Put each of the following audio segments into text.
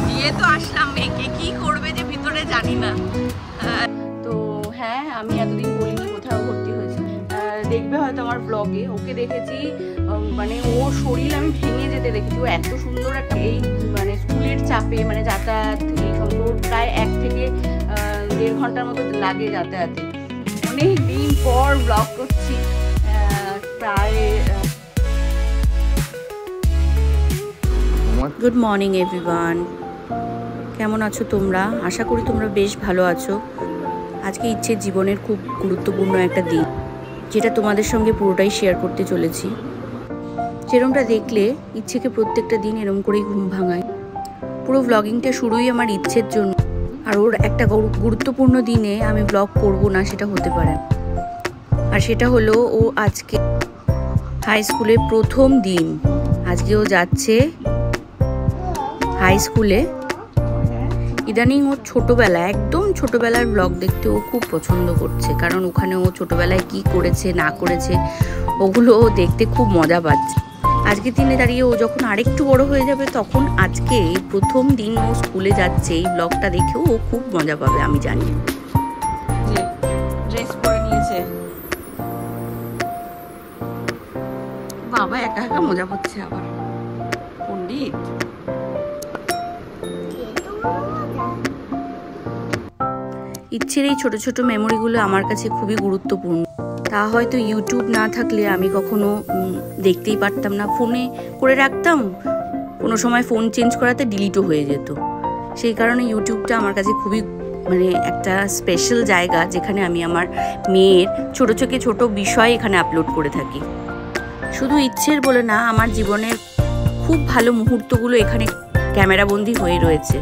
দিয়ে তো আসলাম, মেয়েকে কি করবে যে ভিতরে জানি না। তো হ্যাঁ, আমি এতদিন বলিনি কোথাও ভর্তি হয়েছে, দেখবে হয়তো আমার ব্লগে। ওকে দেখেছি মানে ওর শরীর আমি ভেঙে যেতে দেখেছি। ও এত সুন্দর একটা এই মানে স্কুলের চাপে মানে যাতায়াত এই সমস্ত প্রায় 1 থেকে 1.5 ঘন্টার মতো লাগে যাতায়াতে। অনেক দিন পর ব্লগ করছি, প্রায়। গুড মর্নিং এভরিওয়ান, কেমন আছো তোমরা? আশা করি তোমরা বেশ ভালো আছো। আজকে ইচ্ছে জীবনের খুব গুরুত্বপূর্ণ একটা দিন, যেটা তোমাদের সঙ্গে পুরোটাই শেয়ার করতে চলেছি। যেরমটা দেখলে ইচ্ছেকে প্রত্যেকটা দিন এরম করেই ঘুম ভাঙায়। পুরো ব্লগিংটা শুরুই আমার ইচ্ছের জন্য, আর ওর একটা গুরুত্বপূর্ণ দিনে আমি ব্লগ করব না সেটা হতে পারে। আর সেটা হলো ও আজকে হাই স্কুলে প্রথম দিন। আজকে ও যাচ্ছে হাই স্কুলে। ইদানিং ওর ছোটোবেলা, একদম ছোটোবেলার ব্লগ দেখতে ও খুব পছন্দ করছে, কারণ ওখানে ও ছোটোবেলায় কি করেছে না করেছে ওগুলো ও দেখতে খুব মজা পাচ্ছে। আজকের দিনে দাঁড়িয়ে ও যখন আরেকটু বড় হয়ে যাবে, তখন আজকে প্রথম দিন ও স্কুলে যাচ্ছে এই ব্লগটা দেখেও ও খুব মজা পাবে, আমি জানি। ড্রেস পরে নিয়েছে বাবা, একা একা মজা করছে আবার। পণ্ডিত ইচ্ছের এই ছোট ছোট মেমোরিগুলো আমার কাছে খুবই গুরুত্বপূর্ণ। তা হয়তো ইউটিউব না থাকলে আমি কখনো দেখতেই পারতাম না। ফোনে করে রাখতাম, কোনো সময় ফোন চেঞ্জ করাতে ডিলিটও হয়ে যেত। সেই কারণে ইউটিউবটা আমার কাছে খুবই মানে একটা স্পেশাল জায়গা, যেখানে আমি আমার মেয়ের ছোট থেকে ছোট বিষয় এখানে আপলোড করে থাকি। শুধু ইচ্ছের বলে না, আমার জীবনের খুব ভালো মুহূর্তগুলো এখানে ক্যামেরাবন্দি হয়ে রয়েছে।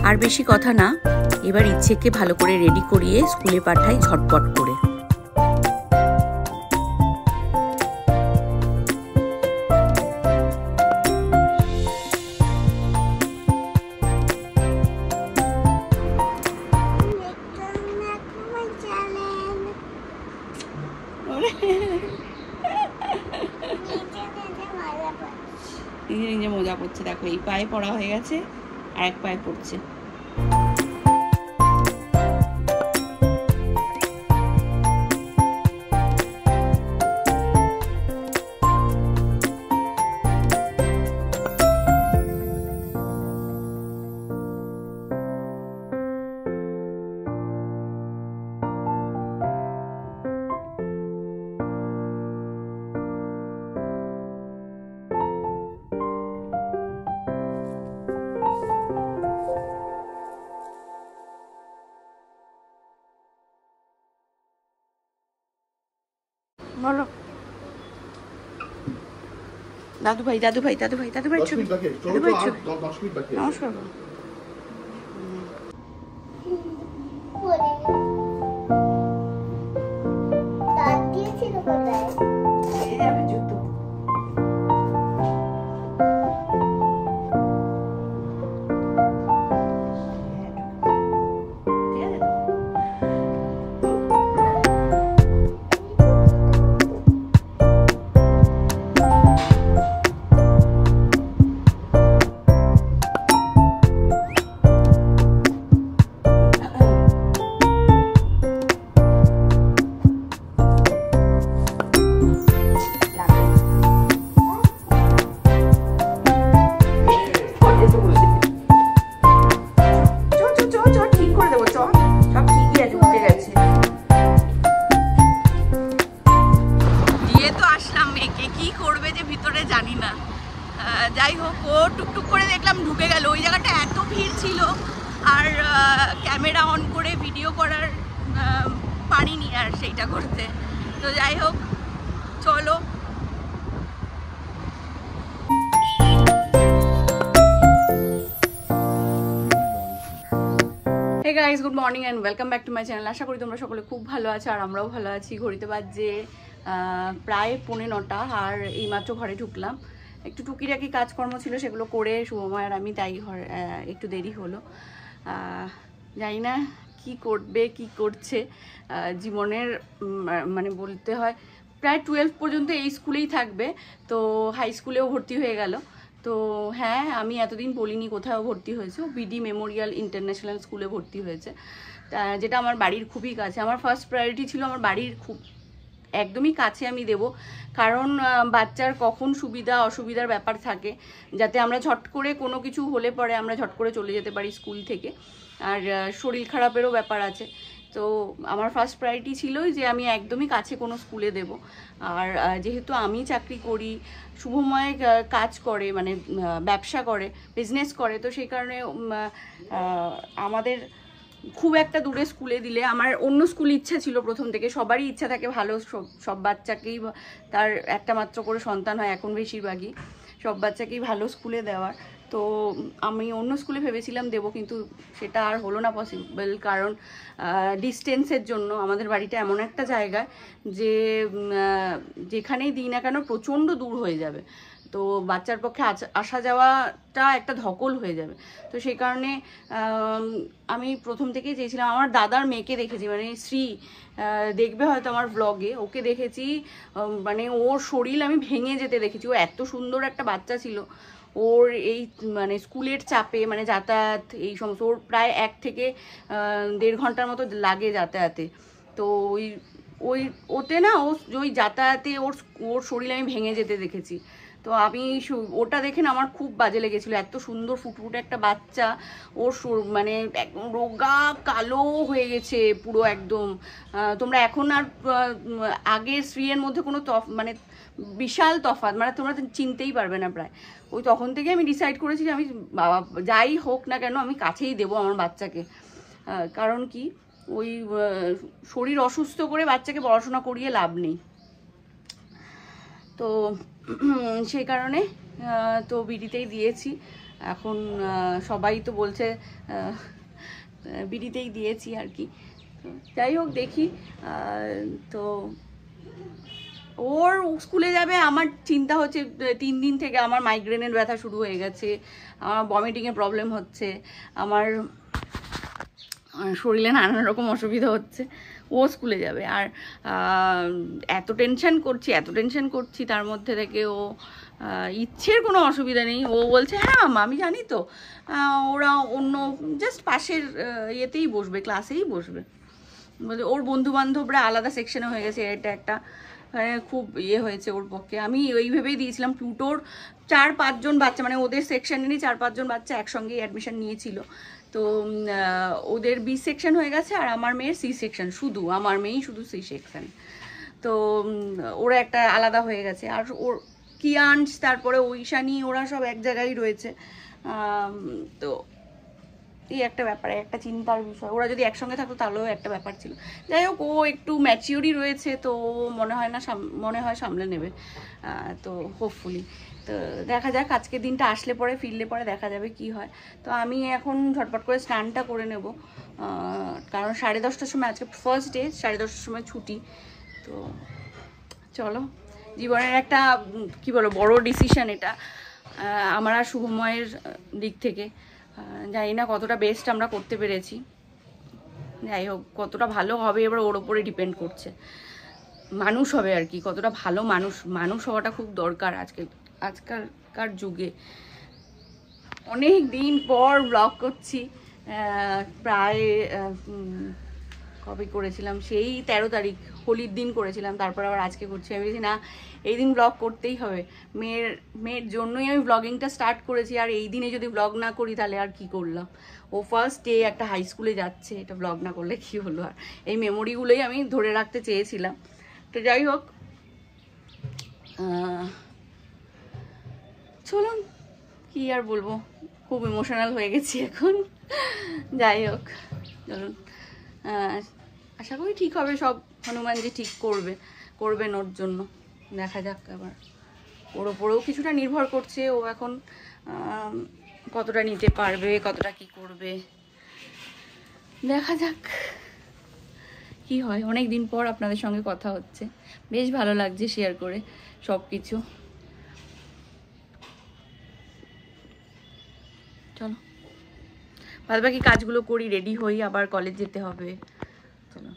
আর বেশি কথা না, এবার ইচ্ছেকে ভালো করে রেডি করিয়ে স্কুলে পাঠাই ঝটপট করে। নিজে নিজে মজা করছে, দেখো এই পায়ে পড়া হয়ে গেছে আর এক পায়ে পড়ছে। বলো দাদু ভাই, দাদু ভাই, দাদু ভাই, দাদু ভাই ছবি, দাদু ভাই ছবি। নমস্কার। যাই হোক, ও টুকটুক করে দেখলাম ঢুকে গেল। ওই জায়গাটা এত ভিড় ছিল, আর ক্যামেরা অন করে ভিডিও করার পারিনি আর সেইটা করতে। তো যাই হোক, চলো। Hey guys, good morning and welcome back to my channel. আশা করি তোমরা সকলে খুব ভালো আছো, আর আমরাও ভালো আছি। ঘড়িতে বাজছে প্রায় 9:45, আর এইমাত্র ঘরে ঢুকলাম। একটু টুকিটাকি কাজকর্ম ছিল, সেগুলো করে শুভময় আর আমি তাই একটু দেরি হলো। জানি না কি করবে কি করছে জীবনের, মানে বলতে হয় প্রায় 12 পর্যন্ত এই স্কুলেই থাকবে। তো হাই স্কুলেও ভর্তি হয়ে গেল। তো হ্যাঁ, আমি এতদিন বলিনি কোথাও ভর্তি হয়েছে, ও বিডি মেমোরিয়াল ইন্টারন্যাশনাল স্কুলে ভর্তি হয়েছে, যেটা আমার বাড়ির খুবই কাছে। আমার ফার্স্ট প্রায়োরিটি ছিল আমার বাড়ির খুব একদমই কাছে আমি দেব, কারণ বাচ্চার কখন সুবিধা অসুবিধার ব্যাপার থাকে, যাতে আমরা ঝট করে কোনো কিছু হলে পরে আমরা ঝট করে চলে যেতে পারি স্কুল থেকে। আর শরীর খারাপেরও ব্যাপার আছে, তো আমার ফার্স্ট প্রায়োরিটি ছিলই যে আমি একদমই কাছে কোনো স্কুলে দেব। আর যেহেতু আমি চাকরি করি, শুভময় কাজ করে, মানে ব্যবসা করে, বিজনেস করে, তো সেই কারণে আমাদের খুব একটা দূরে স্কুলে দিলে, আমার অন্য স্কুল ইচ্ছা ছিল প্রথম থেকে, সবারই ইচ্ছা থাকে ভালো, সব বাচ্চাকেই, তার একটা মাত্র করে সন্তান হয় এখন বেশিরভাগই, সব বাচ্চাকেই ভালো স্কুলে দেওয়ার। তো আমি অন্য স্কুলে ভেবেছিলাম দেবো, কিন্তু সেটা আর হলো না পসিবল, কারণ ডিস্টেন্সের জন্য। আমাদের বাড়িটা এমন একটা জায়গায় যে যেখানেই দিই না কেন প্রচণ্ড দূর হয়ে যাবে, তো বাচ্চার পক্ষে আসা যাওয়াটা একটা ধকল হয়ে যাবে। তো সেই কারণে আমি প্রথম থেকেই চেয়েছিলাম। আমার দাদার মেয়েকে দেখেছি, মানে শ্রী, দেখবে হয়তো আমার ব্লগে, ওকে দেখেছি, মানে ওর শরীর আমি ভেঙে যেতে দেখেছি। ও এত সুন্দর একটা বাচ্চা ছিল, ওর এই মানে স্কুলের চাপে, মানে যাতায়াত এই সমস্ত, ওর প্রায় 1 থেকে 1.5 ঘন্টার মতো লাগে যাতায়াতে। তো ওই ওতে না, ওই যাতায়াতে ওর শরীর আমি ভেঙে যেতে দেখেছি। তো আমি ওটা দেখে না আমার খুব বাজে লেগেছিলো, এত সুন্দর ফুটফুটে একটা বাচ্চা, ওর মানে একদম রোগা কালো হয়ে গেছে পুরো একদম। তোমরা এখন আর আগের স্ত্রীর মধ্যে কোনো মানে বিশাল তফাৎ, মানে তোমরা চিনতেই পারবে না প্রায়। ওই তখন থেকে আমি ডিসাইড করেছি যে আমি বাবা যাই হোক না কেন আমি কাছেই দেবো আমার বাচ্চাকে। কারণ কি, ওই শরীর অসুস্থ করে বাচ্চাকে পড়াশোনা করিয়ে লাভ নেই। তো সেই কারণে তো বিডিতেই দিয়েছি। এখন সবাই তো বলছে বিডিতেই দিয়েছি আর কি। যাই হোক, দেখি। তো ওর স্কুলে যাবে, আমার চিন্তা হচ্ছে 3 দিন থেকে আমার মাইগ্রেনের ব্যথা শুরু হয়ে গেছে, আমার ভমিটিংয়ের প্রবলেম হচ্ছে, আমার শরীরে নানান রকম অসুবিধা হচ্ছে। ও স্কুলে যাবে, আর এত টেনশন করছি তার মধ্যে থেকে ও ইচ্ছের কোনো অসুবিধা নেই। ও বলছে হ্যাঁ আমি জানি তো, ওরা অন্য জাস্ট পাশের ইয়েতেই বসবে, ক্লাসেই বসবে। ওর বন্ধু বান্ধবরা আলাদা সেকশনে হয়ে গেছে, এটা একটা খুব ইয়ে হয়েছে ওর পক্ষে। আমি ওই ভেবেই দিয়েছিলাম টিউটর 4-5 জন বাচ্চা, মানে ওদের সেকশনেরই 4-5 জন বাচ্চা একসঙ্গেই অ্যাডমিশন নিয়েছিল। তো ওদের বি সেকশন হয়ে গেছে, আর আমার মেয়ের সি সেকশন, শুধু আমার মেয়েই শুধু সি সেকশন। তো ওরা একটা আলাদা হয়ে গেছে। আর ওর কিয়ান্স, তারপরে ঐশানী, ওরা সব এক জায়গায় রয়েছে। তো এই একটা ব্যাপারে একটা চিন্তার বিষয়, ওরা যদি একসঙ্গে থাকতো তাহলেও একটা ব্যাপার ছিল। যাই হোক, ও একটু ম্যাচিওরই রয়েছে, তো মনে হয় সামলে নেবে, তো হোপফুলি। তো দেখা যাক, আজকে দিনটা আসলে পরে, ফিরলে পরে দেখা যাবে কি হয়। তো আমি এখন ঝটপট করে স্নানটা করে নেব, কারণ 10:30টার সময়, আজকে ফার্স্ট ডে, 10:30টার সময় ছুটি। তো চলো, জীবনের একটা কি বলো বড় ডিসিশন এটা আমার আর শুভময়ের দিক থেকে। জানি না কতটা বেস্ট আমরা করতে পেরেছি, যাই হোক কতটা ভালো হবে এবার ওর ওপরে ডিপেন্ড করছে। মানুষ হবে আর কি, কতটা ভালো মানুষ হওয়াটা খুব দরকার আজকালকার যুগে। অনেক দিন পর ব্লগ করছি, প্রায় কবে করেছিলাম, সেই 13 তারিখ হোলির দিন করেছিলাম, তারপর আবার আজকে করছি। আমি বলছি না, এই দিন ব্লগ করতেই হবে, মেয়ের জন্যই আমি ব্লগিংটা স্টার্ট করেছি। আর এই দিনে যদি ব্লগ না করি তাহলে আর কি করলাম। ও ফার্স্ট ডে একটা হাই স্কুলে যাচ্ছে, এটা ব্লগ না করলে কি হলো। আর এই মেমোরিগুলোই আমি ধরে রাখতে চেয়েছিলাম। তো যাই হোক, চলুন কি আর বলবো, খুব ইমোশনাল হয়ে গেছি এখন। যাই হোক, চলুন, আশা করি ঠিক হবে সব, হনুমান যে ঠিক করবেন ওর জন্য। দেখা যাক, আবার ওর ওপরেও কিছুটা নির্ভর করছে, ও এখন কতটা নিতে পারবে, কতটা কি করবে, দেখা যাক কি হয়। অনেক দিন পর আপনাদের সঙ্গে কথা হচ্ছে, বেশ ভালো লাগছে শেয়ার করে সব কিছু। চলো বাদবাকি কাজগুলো করি, রেডি হই, আবার কলেজ যেতে হবে। চলো।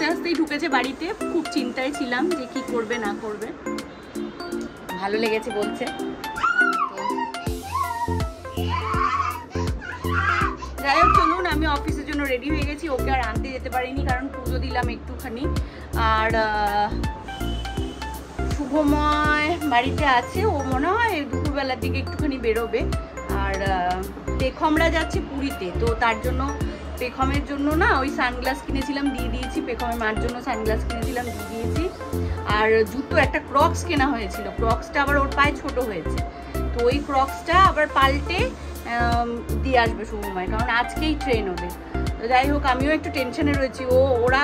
আস্তে আস্তেই ঢুকেছে বাড়িতে। খুব চিন্তায় ছিলাম যে কি করবে না করবে। ভালো লেগেছে বলছে। যাই হোক চলুন, আমি অফিসের জন্য রেডি হয়ে গেছি। ওকে আর আনতে যেতে পারিনি কারণ পুজো দিলাম একটুখানি। আর শুভময় বাড়িতে আছে, ও মনে হয় দুপুরবেলার দিকে একটুখানি বেরোবে। আর পেখমরা যাচ্ছে পুরীতে, তো তার জন্য পেখমের জন্য না ওই সানগ্লাস কিনেছিলাম, দিয়ে দিয়েছি। পেখমের মার জন্য সানগ্লাস কিনেছিলাম, দিয়ে দিয়েছি। আর জুতো একটা ক্রক্স কেনা হয়েছিল, ক্রক্সটা আবার ওর পায়ে ছোট হয়েছে, তো ওই ক্রক্সটা আবার পাল্টে দিয়ে আসবে শুভময়, কারণ আজকেই ট্রেন ওদের। তো যাই হোক আমিও একটু টেনশনে রয়েছি। ওরা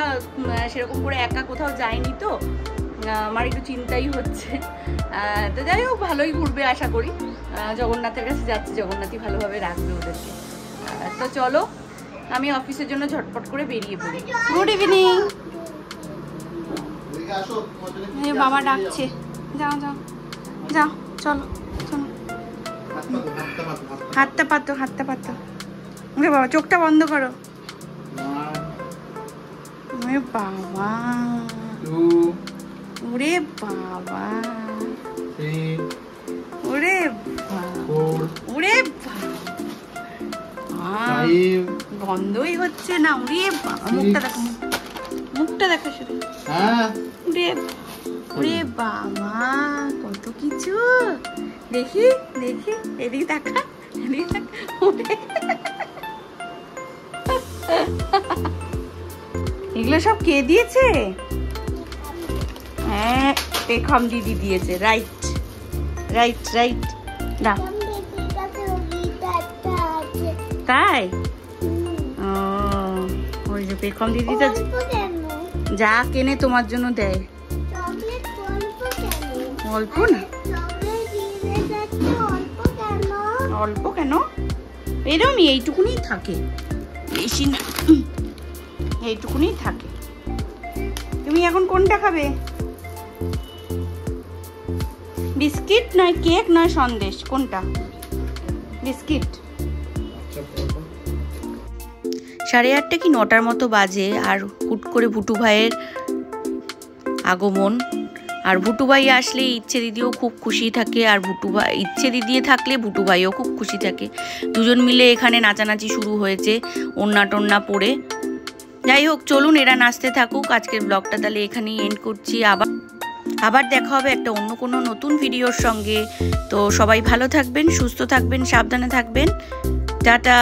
সেরকম করে একা কোথাও যায়নি, তো আমার একটু চিন্তাই হচ্ছে। তো যাই হোক ভালোই ঘুরবে আশা করি। জগন্নাথের কাছে যাচ্ছে, জগন্নাথই ভালোভাবে রাখবে ওদেরকে। তো চলো আমি অফিসের জন্য ঝটপট করে বেরিয়ে পড়ি। Good evening. বাবা ডাকছে, যাও যাও যাও, চলো চলো। হাতটা পাতো, হাতটা পাতো। ওরে বাবা, চোখটা বন্ধ করো। ওরে বাবা, ওরে বাবা, ওরে ওরে গন্ধই হচ্ছে না। ওরে বাবা, মুখটা দেখো, মুখটা দেখো শুধু। ওরে ওরে বাবা, কত কিছু। দেখি দেখি, এদিকে দেখা, এদিকে দেখা। এগুলো সব কে দিয়েছে? হ্যাঁ, পেখম দিদি দিয়েছে। Right right right. না তাই? ও, ওই যে পেখম দিদিটা যা কেনে তোমার জন্য দেয়। অল্প না? অল্প কেন? এরকমই, এইটুকুনি থাকে, বেশি না, এইটুকুনি থাকে। তুমি এখন কোনটা খাবে? বিস্কিট নয় কেক নয় সন্দেশ, কোনটা? বিস্কিট। 8:30 কি 9টার মতো বাজে, আর হুট করে ভুটু ভাইয়ের আগমন। আর ভুটু ভাই আসলে ইচ্ছে দিদিও খুব খুশি থাকে, আর ভুটু ভাই ইচ্ছে দিদি থাকলে ভুটু ভাইও খুব খুশি থাকে। দুজন মিলে এখানে নাচানাচি শুরু হয়েছে ওন্না টোন্না পরে। যাই হোক চলুন, এরা নাচতে থাকুক। আজকের ব্লগটা তাহলে এখানেই এন্ড করছি। আবার দেখা হবে একটা অন্য কোনো নতুন ভিডিওর সঙ্গে। তো সবাই ভালো থাকবেন, সুস্থ থাকবেন, সাবধানে থাকবেন। টাটা।